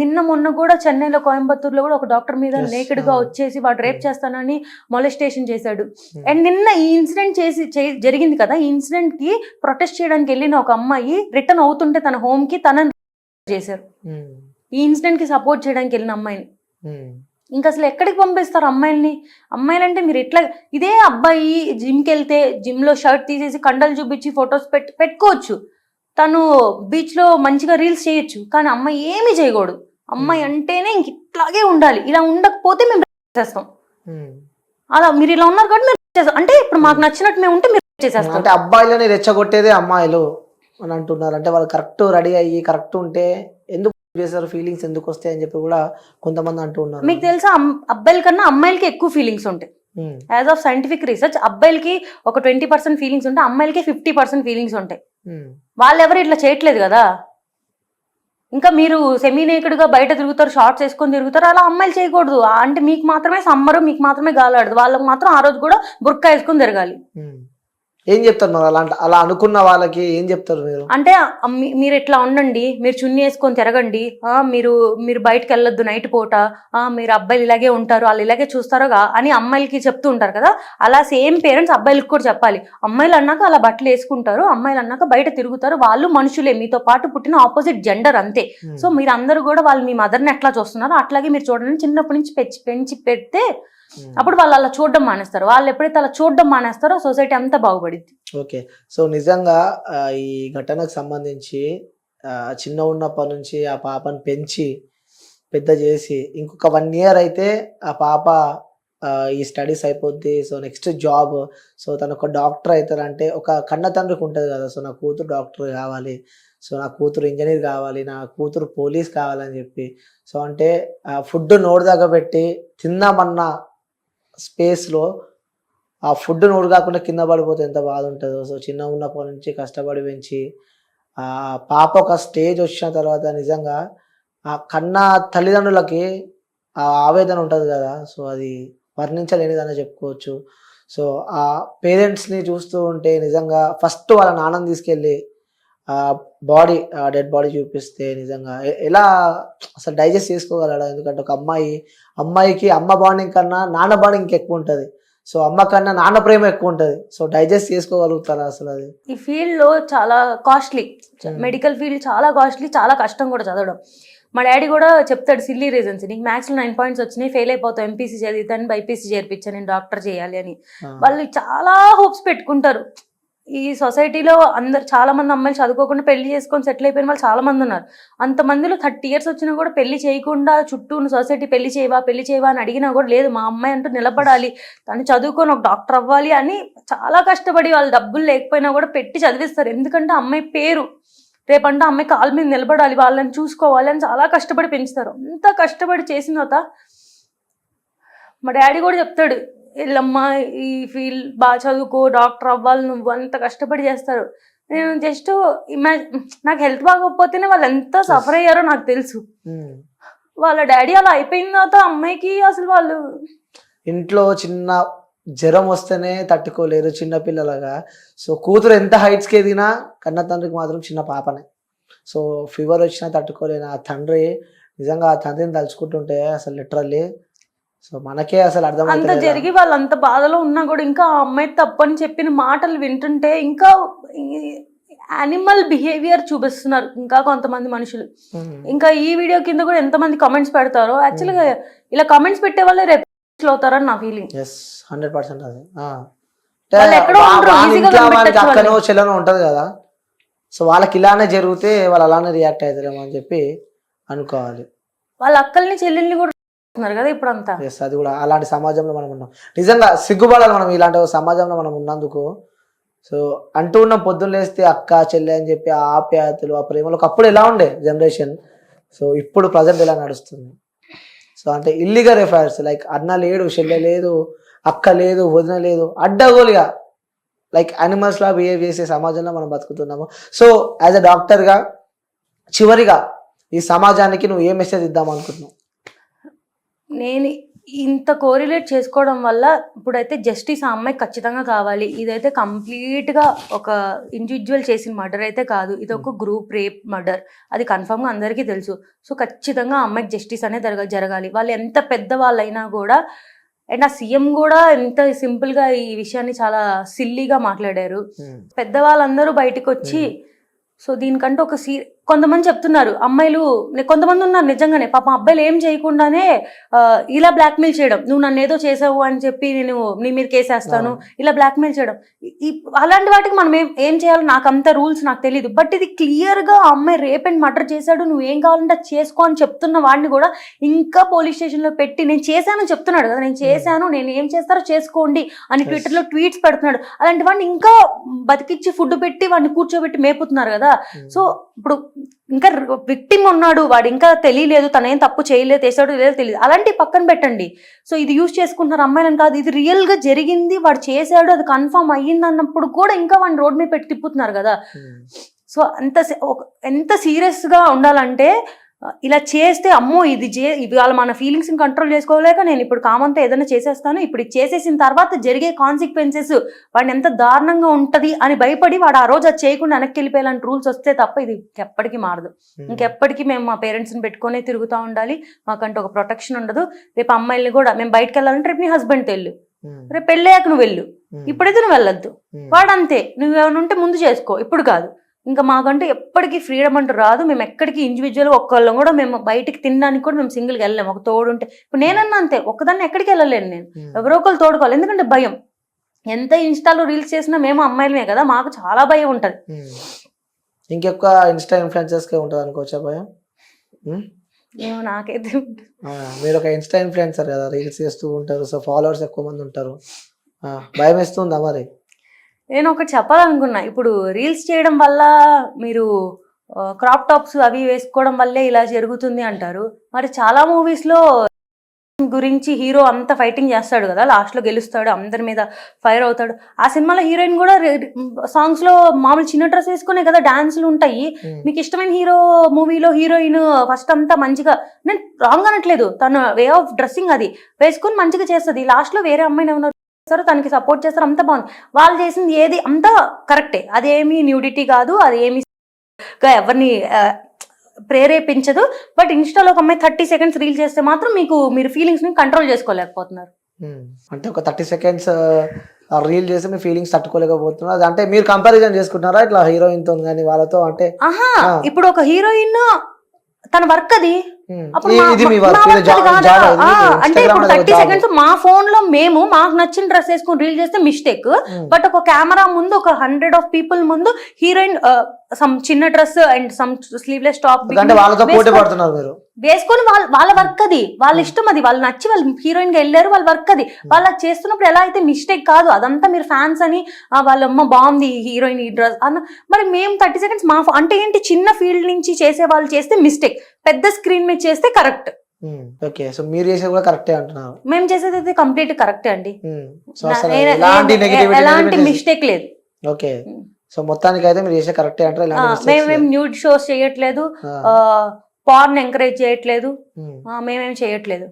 నిన్న మొన్న కూడా చెన్నైలో కోయంబత్తూరులో కూడా ఒక డాక్టర్ మీద నేకెడ్ గా వచ్చేసి వాడు రేప్ చేస్తానని మొలెస్టేషన్ చేశాడు. అండ్ నిన్న ఈ ఇన్సిడెంట్ జరిగింది కదా, ఈ ఇన్సిడెంట్ కి ప్రొటెస్ట్ చేయడానికి వెళ్ళిన ఒక అమ్మాయి రిటర్న్ అవుతుంటే తన హోమ్ కి తనని చేశారు. ఈ ఇన్సిడెంట్ కి సపోర్ట్ చేయడానికి వెళ్ళిన అమ్మాయిని ఇంకా అసలు ఎక్కడికి పంపిస్తారు అమ్మాయిల్ని? అమ్మాయిలంటే మీరు ఎట్లా, ఇదే అబ్బాయి జిమ్కి వెళ్తే జిమ్ లో షర్ట్ తీసేసి కండలు చూపించి ఫొటోస్ పెట్టుకోవచ్చు, తను బీచ్ లో మంచిగా రీల్స్ చేయొచ్చు, కానీ అమ్మాయి ఏమీ చేయకూడదు. అమ్మాయి అంటేనే ఇంక ఇట్లాగే ఉండాలి, ఇలా ఉండకపోతే మేము చేస్తాం. అలా మీరు ఇలా ఉన్నారు కాబట్టి మేము చేస్తాం అంటే ఇప్పుడు మాకు నచ్చినట్టు మేము ఉంటే మీరు చేసేస్తాం. అంటే అబ్బాయిలని రెచ్చగొట్టేదే అమ్మాయిలు అని అంటున్నారు. అంటే వాళ్ళు కరెక్ట్ రెడీ అయ్యి కరెక్ట్ ఉంటే ఎందుకు చేశారు, ఫీలింగ్స్ ఎందుకు వస్తాయి అని చెప్పి కూడా కొంతమంది అంటూ ఉన్నారు. మీకు తెలుసా అబ్బాయిల కన్నా అమ్మాయిలకి ఎక్కువ ఫీలింగ్స్ ఉంటాయి. యాజ్ ఆఫ్ సైంటిఫిక్ రీసెర్చ్ అబ్బాయిలకి ఒక 20% ఫీలింగ్స్ ఉంటాయి, అమ్మాయిలకి 50% ఫీలింగ్స్ ఉంటాయి. వాళ్ళు ఎవరు ఇట్లా చేయట్లేదు కదా. ఇంకా మీరు సెమీ నేకెడ్ గా బయట తిరుగుతారు, షార్ట్స్ వేసుకొని తిరుగుతారు, అలా అమ్మాయిలు చేయకూడదు. అంటే మీకు మాత్రమే సమ్మరు, మీకు మాత్రమే గాలాడదు, వాళ్ళకి మాత్రం ఆ రోజు కూడా బుర్కా వేసుకొని తిరగాలి. ఏం చెప్తారు మరి అలా అనుకున్న వాళ్ళకి ఏం చెప్తారు మీరు? అంటే మీరు ఇట్లా ఉండండి, మీరు చున్నీ వేసుకొని తిరగండి, మీరు బయటకు వెళ్ళొద్దు నైట్ పూట, మీరు అబ్బాయిలు ఇలాగే ఉంటారు, వాళ్ళు ఇలాగే చూస్తారుగా అని అమ్మాయిలకి చెప్తూ ఉంటారు కదా. అలా సేమ్ పేరెంట్స్ అబ్బాయిలకు కూడా చెప్పాలి. అమ్మాయిలు అన్నాక అలా బట్టలు వేసుకుంటారు, అమ్మాయిలు అన్నాక బయట తిరుగుతారు, వాళ్ళు మనుషులే, మీతో పాటు పుట్టిన ఆపోజిట్ జెండర్ అంతే. సో మీరు అందరూ కూడా వాళ్ళు మీ మదర్ని ఎట్లా చూస్తున్నారు అట్లాగే మీరు చూడండి. చిన్నప్పటి నుంచి పెంచి పెడితే అప్పుడు వాళ్ళు అలా చూడడం మానేస్తారు. వాళ్ళు ఎప్పుడైతే అలా చూడడం మానేస్తారో సొసైటీ అంతా బాగుపడింది. ఓకే, సో నిజంగా ఈ ఘటనకు సంబంధించి చిన్న ఉన్నప్పటి నుంచి ఆ పాపను పెంచి పెద్ద చేసి ఇంకొక 1 year అయితే ఆ పాప ఈ స్టడీస్ అయిపోద్ది, సో నెక్స్ట్ జాబ్, సో తను ఒక డాక్టర్ అవుతారంటే ఒక కన్న తండ్రికి ఉంటుంది కదా, సో నా కూతురు డాక్టర్ కావాలి, సో నా కూతురు ఇంజనీర్ కావాలి, నా కూతురు పోలీస్ కావాలని చెప్పి, సో అంటే ఫుడ్ నోరు దగ్గర పెట్టి తిందామన్న స్పేస్లో ఆ ఫుడ్ నోరు కాకుండా కింద పడిపోతే ఎంత బాధ ఉంటుందో. సో చిన్న ఉన్నప్పటి నుంచి కష్టపడి పెంచి ఆ పాప ఒక స్టేజ్ వచ్చిన తర్వాత నిజంగా ఆ కన్న తల్లిదండ్రులకి ఆ ఆవేదన ఉంటుంది కదా, సో అది వర్ణించలేనిదని చెప్పుకోవచ్చు. సో ఆ పేరెంట్స్ని చూస్తూ ఉంటే నిజంగా ఫస్ట్ వాళ్ళ నాన్నని తీసుకెళ్ళి బాడీ డెడ్ బాడీ చూపిస్తే నిజంగా ఎలా అసలు డైజెస్ట్ చేసుకోగలడా? ఎందుకంటే ఒక అమ్మాయికి అమ్మ బాండింగ్ కన్నా నాన్న బాండింగ్ ఇంకెక్కువ ఉంటుంది. సో అమ్మ కన్నా నాన్న ప్రేమ ఎక్కువ ఉంటుంది. సో డైజెస్ట్ చేసుకోగలుగుతారా అసలు? అది ఈ ఫీల్డ్ లో చాలా కాస్ట్లీ, మెడికల్ ఫీల్డ్ చాలా కాస్ట్లీ, చాలా కష్టం కూడా చదవడం. మా డాడీ కూడా చెప్తాడు సిల్లీ రీజన్స్, నీకు మ్యాథ్స్లో 9 points వచ్చినాయి, ఫెయిల్ అయిపోతావు, ఎంపీసీ చదివితాను, బైపీసీ చేర్పించాను, నేను డాక్టర్ చేయాలి అని. వాళ్ళు చాలా హోప్స్ పెట్టుకుంటారు. ఈ సొసైటీలో చాలా మంది అమ్మాయిలు చదువుకోకుండా పెళ్లి చేసుకొని సెటిల్ అయిపోయిన వాళ్ళు చాలా మంది ఉన్నారు. అంతమందిలో 30 years వచ్చినా కూడా పెళ్లి చేయకుండా చుట్టూ ఉన్న సొసైటీ పెళ్లి చేయవా అని అడిగినా కూడా లేదు, మా అమ్మాయి అంటూ నిలబడాలి, తను చదువుకొని ఒక డాక్టర్ అవ్వాలి అని చాలా కష్టపడి వాళ్ళు డబ్బులు లేకపోయినా కూడా పెట్టి చదివిస్తారు. ఎందుకంటే అమ్మాయి పేరు, రేపంటే అమ్మాయి కాళ్ళ మీద నిలబడాలి, వాళ్ళని చూసుకోవాలి అని చాలా కష్టపడి పెంచుతారు. అంత కష్టపడి చేసిన తర్వాత మా డాడీ కూడా చెప్తాడు, వీళ్ళమ్మా ఈ ఫీల్డ్ బాగా చదువుకో, డాక్టర్ అవ్వాలి, నువ్వు అంత కష్టపడి చేస్తారు. నేను జస్ట్ నాకు హెల్త్ బాగోకపోతేనే వాళ్ళు ఎంత సఫర్ అయ్యారో నాకు తెలుసు. వాళ్ళ డాడీ అలా అయిపోయిన తర్వాత అమ్మాయికి అసలు వాళ్ళు ఇంట్లో చిన్న జ్వరం వస్తేనే తట్టుకోలేరు చిన్నపిల్లలుగా. సో కూతురు ఎంత హైట్స్కి ఎదిగినా కన్న తండ్రికి మాత్రం చిన్న పాపనే. సో ఫీవర్ వచ్చినా తట్టుకోలేను ఆ తండ్రి. నిజంగా ఆ తండ్రిని తలుచుకుంటుంటే అసలు లిటరల్లీ సో మనకే అసలు అర్థం అంత జరిగి వాళ్ళు అంత బాధలో ఉన్నా కూడా ఇంకా ఆ అమ్మాయి తప్పని చెప్పిన మాటలు వింటుంటే ఇంకా యానిమల్ బిహేవియర్ చూపిస్తున్నారు ఇంకా కొంతమంది మనుషులు. ఇంకా ఈ వీడియో కింద కూడా ఎంతమంది కామెంట్స్ పెడతారో, యాక్చువల్గా ఇలా కామెంట్స్ పెట్టే వాళ్ళే రేపు అవుతారని నా ఫీలింగ్. 100% అది అక్కనో చెల్లనో ఉంటది కదా, సో వాళ్ళకి ఇలానే జరిగితే వాళ్ళు అలానే రియాక్ట్ అవుతారేమో అని చెప్పి అనుకోవాలి. వాళ్ళ అక్కల్ని చెల్లెల్ని కూడా కదా ఇప్పుడు అంతా. అది కూడా అలాంటి సమాజంలో మనం ఉన్నాం. నిజంగా సిగ్గుపడాలి మనం ఇలాంటి సమాజంలో మనం ఉన్నందుకు. సో అంటూ ఉన్న పొద్దున్న లేస్తే అక్క చెల్లె అని చెప్పి ఆ ఆప్యాయతలు ఆ ప్రేమలు అప్పుడు ఎలా ఉండే జనరేషన్, సో ఇప్పుడు ప్రజెంట్ ఎలా నడుస్తుంది. సో అంటే ఇల్లీగల్ అఫైర్స్, లైక్ అన్న లేడు, చెల్లె లేదు, అక్క లేదు, వదిన లేదు, అడ్డగోలుగా లైక్ యానిమల్స్ లా బిహేవ్ చేసే సమాజంలో మనం బతుకుతున్నాము. సో యాజ్ అ డాక్టర్గా చివరిగా ఈ సమాజానికి నువ్వు ఏ మెసేజ్ ఇద్దాం అనుకుంటున్నావు? నేను ఇంత కోరిలేట్ చేసుకోవడం వల్ల ఇప్పుడైతే జస్టిస్ ఆ అమ్మాయికి ఖచ్చితంగా కావాలి. ఇదైతే కంప్లీట్గా ఒక ఇండివిజువల్ చేసిన మర్డర్ అయితే కాదు, ఇది ఒక గ్రూప్ రేప్ మర్డర్, అది కన్ఫర్మ్గా అందరికీ తెలుసు. సో ఖచ్చితంగా ఆ అమ్మాయికి జస్టిస్ అనేది జరగాలి. వాళ్ళు ఎంత పెద్ద వాళ్ళైనా కూడా. అండ్ ఆ సీఎం కూడా ఎంత సింపుల్గా ఈ విషయాన్ని చాలా సిల్లీగా మాట్లాడారు. పెద్దవాళ్ళందరూ బయటకు వచ్చి సో దీనికంటే ఒక కొంతమంది చెప్తున్నారు అమ్మాయిలు, కొంతమంది ఉన్నారు నిజంగానే పాపం అబ్బాయిలు ఏం చేయకుండానే ఇలా బ్లాక్మెయిల్ చేయడం, నువ్వు నన్ను ఏదో చేసావు అని చెప్పి నేను నీ మీద కేసేస్తాను, ఇలా బ్లాక్మెయిల్ చేయడం. అలాంటి వాటికి మనం ఏం చేయాలో నాకు అంత రూల్స్ నాకు తెలియదు. బట్ ఇది క్లియర్గా అమ్మాయి రేప్ అండ్ మర్డర్ చేశాడు, నువ్వు ఏం కావాలంటే చేసుకో అని చెప్తున్న వాడిని కూడా ఇంకా పోలీస్ స్టేషన్లో పెట్టి నేను చేశానని చెప్తున్నాడు కదా, నేను చేశాను, నేను ఏం చేస్తారో చేసుకోండి అని ట్విట్టర్లో ట్వీట్స్ పెడుతున్నాడు. అలాంటి వాడిని ఇంకా బతికిచ్చి ఫుడ్ పెట్టి వాడిని కూర్చోబెట్టి మేపుతున్నారు కదా. సో ఇప్పుడు ఇంకా విక్టిమ్ ఉన్నాడు, వాడు ఇంకా తెలియలేదు, తనేం తప్పు చేయలేదు, చేసాడు లేదో తెలియదు, అలాంటి పక్కన పెట్టండి. సో ఇది యూజ్ చేసుకుంటున్నారు అమ్మాయిలను కాదు, ఇది రియల్గా జరిగింది, వాడు చేశాడు, అది కన్ఫర్మ్ అయ్యింది అన్నప్పుడు కూడా ఇంకా వాడిని రోడ్ మీద పెట్టి తిప్పుతున్నారు కదా. సో ఎంత సీరియస్గా ఉండాలంటే ఇలా చేస్తే అమ్మో ఇది ఇవాళ మన ఫీలింగ్స్ని కంట్రోల్ చేసుకోలేక నేను ఇప్పుడు కామంతో ఏదైనా చేసేస్తాను, ఇప్పుడు ఇది చేసేసిన తర్వాత జరిగే కాన్సిక్వెన్సెస్ వాడిని ఎంత దారుణంగా ఉంటుంది అని భయపడి వాడు ఆ రోజు అది చేయకుండా వెనక్కి వెళ్ళిపోయేలాంటి రూల్స్ వస్తే తప్ప ఇది ఎప్పటికీ మారదు. ఇంకెప్పటికీ మేము మా పేరెంట్స్ని పెట్టుకునే తిరుగుతూ ఉండాలి, మాకంటే ఒక ప్రొటెక్షన్ ఉండదు. రేపు అమ్మాయిల్ని కూడా మేము బయటకు వెళ్ళాలంటే రేపు నీ హస్బెండ్తో వెళ్ళు, రేపు పెళ్ళయ్యాక నువ్వు వెళ్ళు, ఇప్పుడైతే నువ్వు వెళ్ళొద్దు, వాడు అంతే, నువ్వేమైనా ఉంటే ముందు చేసుకో, ఇప్పుడు కాదు. ఇంకా మాకంటూ ఎప్పటికీ ఫ్రీడమ్ అంటూ రాదు. మేము ఎక్కడికి ఇండివిజువల్ ఒక్కళ్ళం కూడా మేము బయటికి తినడానికి కూడా మేము సింగిల్గా వెళ్ళలేము, ఒక తోడు ఉంటే. ఇప్పుడు నేనన్నా అంతే, ఒక్కదాన్ని ఎక్కడికి వెళ్ళలేను, నేను ఎవరో ఒకళ్ళు తోడుకోవాలి, ఎందుకంటే భయం. ఎంత ఇన్స్టాలో రీల్స్ చేసినా మేము అమ్మాయిలమే కదా, మాకు చాలా భయం ఉంటుంది. ఇంకెక్కువ ఇన్స్టా ఇన్ఫ్లుయెన్సర్స్కే ఉంటుంది అనుకోవచ్చా భయం? ఏమో నాకైతే. మీరు ఒక ఇన్స్టా ఇన్ఫ్లుయెన్సర్ కదా, రీల్స్ చేస్తూ ఉంటారు, సో ఫాలోవర్స్ ఎక్కువ మంది ఉంటారు, భయం వేస్తుందా మరి? నేను ఒకటి చెప్పాలనుకున్నా, ఇప్పుడు రీల్స్ చేయడం వల్ల మీరు క్రాప్ టాప్స్ అవి వేసుకోవడం వల్లే ఇలా జరుగుతుంది అంటారు. మరి చాలా మూవీస్లో గురించి హీరో అంతా ఫైటింగ్ చేస్తాడు కదా, లాస్ట్లో గెలుస్తాడు, అందరి మీద ఫైర్ అవుతాడు. ఆ సినిమాలో హీరోయిన్ కూడా సాంగ్స్లో మామూలు చిన్న డ్రెస్ వేసుకునే కదా డాన్సులు ఉంటాయి. మీకు ఇష్టమైన హీరో మూవీలో హీరోయిన్ ఫస్ట్ అంతా మంచిగా, నేను రాంగ్ అనట్లేదు, తన వే ఆఫ్ డ్రెస్సింగ్ అది వేసుకొని మంచిగా చేస్తుంది, లాస్ట్లో వేరే అమ్మాయిని ఏమన్నా తనకి సపోర్ట్ చేస్తారు, అంతా బాగుంది. వాళ్ళు చేసింది ఏది అంతా కరెక్టే, అదేమి న్యూడిటీ కాదు, అదేమి ఎవరిని ప్రేరేపించదు. బట్ ఇన్స్టాలో ఒక అమ్మాయి 30 seconds రీల్ చేస్తే మాత్రం మీరు ఫీలింగ్స్ ని కంట్రోల్ చేసుకోలేకపోతున్నారు. అంటే ఒక 30 seconds రీల్ చేసి మీ ఫీలింగ్స్ తట్టుకోలేకపోతున్నారు అంటే మీరు కంపారిజన్ చేసుకుంటున్నారా ఇట్లా హీరోయిన్ తో కానీ వాళ్ళతో? అంటే ఇప్పుడు ఒక హీరోయిన్ తన వర్క్ అది, అంటే ఇప్పుడు 30 seconds మా ఫోన్ లో మేము మాకు నచ్చిన డ్రెస్ వేసుకుని రీల్ చేస్తే మిస్టేక్. బట్ ఒక కెమెరా ముందు ఒక 100 of people ముందు హీరోయిన్ సమ్ చిన్న dress and some sleeveless top వేసుకొని వాళ్ళ వర్క్ అది, వాళ్ళ ఇష్టం అది, వాళ్ళు నచ్చి వాళ్ళు హీరోయిన్ గా వెళ్ళారు, వాళ్ళ వర్క్ అది. వాళ్ళు చేస్తున్నప్పుడు ఎలా అయితే మిస్టేక్ కాదు, అదంతా మీరు ఫ్యాన్స్ అని వాళ్ళమ్మ బాగుంది హీరోయిన్ ఈ డ్రెస్ అన్న. మరి మేము 30 seconds మా అంటే ఏంటి, చిన్న ఫీల్డ్ నుంచి చేసే వాళ్ళు చేస్తే మిస్టేక్, పెద్ద స్క్రీన్ మీద చేస్తే కరెక్ట్. ఓకే, సో మీరు చేసేది కూడా కరెక్టే అంటున్నారు? మేము చేసేది అయితే కంప్లీట్ కరెక్టే అండి, ఎలాంటి మిస్టేక్ లేదు. ఓకే, సో మొత్తానికి అయితే మీరు చేసే కరెక్టే అంటారు? మేము న్యూడ్ షోస్ చేయట్లేదు, పార్న్ ఎంకరేజ్ చేయట్లేదు, మేమేం చేయట్లేదు.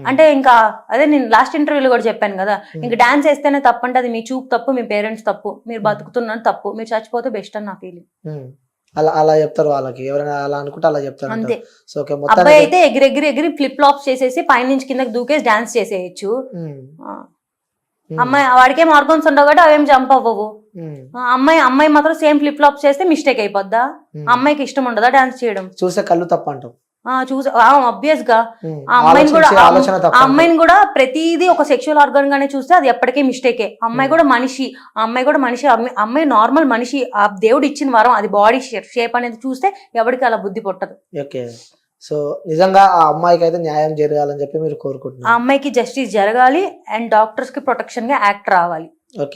అంటే ఇంకా అదే నేను లాస్ట్ ఇంటర్వ్యూలో కూడా చెప్పాను కదా, ఇంకా డాన్స్ వేస్తేనే తప్పు అంటే అది మీ చూపు తప్పు, మీ పేరెంట్స్ తప్పు, మీరు బతుకుతున్నారు తప్పు, మీరు చచ్చిపోతే బెస్ట్ అని నా ఫీలింగ్. అలా చెప్తారు వాళ్ళకి, ఎవరైనా అలా అనుకుంటే అలా చెప్తారు అంతే. అబ్బాయి అయితే ఎగిరి ఫ్లిప్ ఫ్లాప్స్ చేసేసి పైనుంచి కిందకి దూకేసి డాన్స్ చేసేయచ్చు. అమ్మాయి వాడికేం ఆర్గన్స్ ఉండవు కాబట్టి అవేం జంప్ అవ్వవు. అమ్మాయి మాత్రం సేమ్ ఫ్లిప్ ఫ్లాప్స్ చేస్తే మిస్టేక్ అయిపోద్దా? అమ్మాయికి ఇష్టం ఉండదా డాన్స్ చేయడం? చూసే కళ్ళు తప్ప అంటాం. చూసా ఆబ్వియస్ గా ఆ అమ్మాయిని కూడా ప్రతిదీ ఒక సెక్షువల్ ఆర్గన్ గానే చూస్తే అది ఎప్పటికీ మిస్టేకే. అమ్మాయి కూడా మనిషి, అమ్మాయి నార్మల్ మనిషి, ఆ దేవుడు ఇచ్చిన వరం, అది బాడీ షేప్ అనేది చూస్తే ఎవరికి అలా బుద్ధి పుట్టదు. ఓకే, సో నిజంగా ఆ అమ్మాయికి అయితే న్యాయం జరగాలని చెప్పి మీరు కోరుకుంటున్నారు? ఆ అమ్మాయికి జస్టిస్ జరగాలి అండ్ డాక్టర్స్ కి ప్రొటెక్షన్ గా యాక్ట్ రావాలి.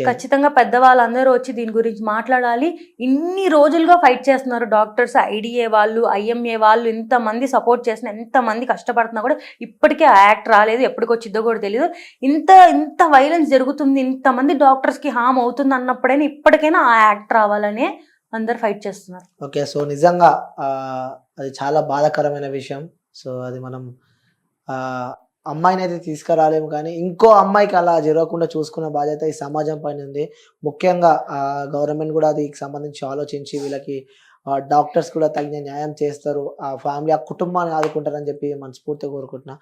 ఖచ్చితంగా పెద్దవాళ్ళందరూ వచ్చి దీని గురించి మాట్లాడాలి. ఇన్ని రోజులుగా ఫైట్ చేస్తున్నారు డాక్టర్స్, ఐడిఏ వాళ్ళు, ఐఎంఏ వాళ్ళు, ఇంతమంది సపోర్ట్ చేసిన, ఎంతమంది కష్టపడుతున్నా కూడా ఇప్పటికే ఆ యాక్ట్ రాలేదు. ఎప్పటికి వచ్చిద్దో కూడా తెలియదు. ఇంత వైలెన్స్ జరుగుతుంది, ఇంతమంది డాక్టర్స్ కి హామ్ అవుతుంది అన్నప్పుడైనా ఇప్పటికైనా ఆ యాక్ట్ రావాలనే అందరు ఫైట్ చేస్తున్నారు. ఓకే, సో నిజంగా అది చాలా బాధాకరమైన విషయం. సో అది మనం అమ్మాయిని అయితే తీసుకురాలేము, కానీ ఇంకో అమ్మాయికి అలా జరగకుండా చూసుకున్న బాధ్యత ఈ సమాజం పైన ఉంది. ముఖ్యంగా గవర్నమెంట్ కూడా దీనికి సంబంధించి ఆలోచించి వీళ్ళకి డాక్టర్స్ కూడా తగిన న్యాయం చేస్తారు. ఆ ఫ్యామిలీ, ఆ కుటుంబాన్ని ఆదుకుంటారని చెప్పి మనస్ఫూర్తిగా కోరుకుంటున్నా.